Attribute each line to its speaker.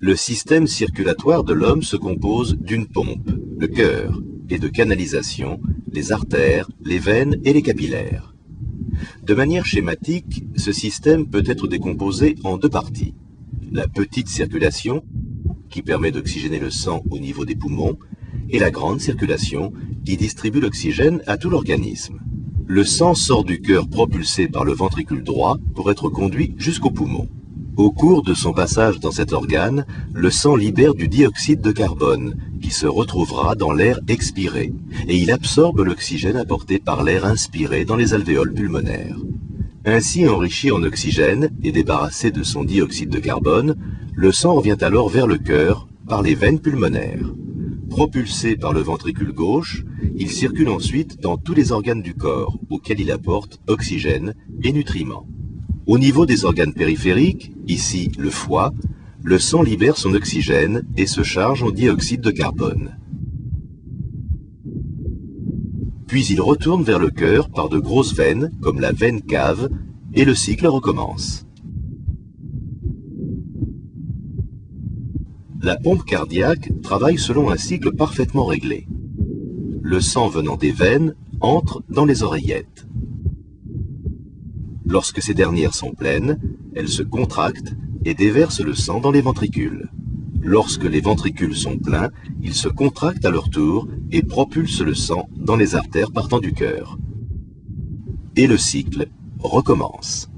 Speaker 1: Le système circulatoire de l'homme se compose d'une pompe, le cœur, et de canalisations, les artères, les veines et les capillaires. De manière schématique, ce système peut être décomposé en deux parties. La petite circulation, qui permet d'oxygéner le sang au niveau des poumons, et la grande circulation, qui distribue l'oxygène à tout l'organisme. Le sang sort du cœur propulsé par le ventricule droit pour être conduit jusqu'aux poumons. Au cours de son passage dans cet organe, le sang libère du dioxyde de carbone, qui se retrouvera dans l'air expiré, et il absorbe l'oxygène apporté par l'air inspiré dans les alvéoles pulmonaires. Ainsi enrichi en oxygène et débarrassé de son dioxyde de carbone, le sang revient alors vers le cœur par les veines pulmonaires. Propulsé par le ventricule gauche, il circule ensuite dans tous les organes du corps, auxquels il apporte oxygène et nutriments. Au niveau des organes périphériques, ici le foie, le sang libère son oxygène et se charge en dioxyde de carbone. Puis il retourne vers le cœur par de grosses veines, comme la veine cave, et le cycle recommence. La pompe cardiaque travaille selon un cycle parfaitement réglé. Le sang venant des veines entre dans les oreillettes. Lorsque ces dernières sont pleines, elles se contractent et déversent le sang dans les ventricules. Lorsque les ventricules sont pleins, ils se contractent à leur tour et propulsent le sang dans les artères partant du cœur. Et le cycle recommence.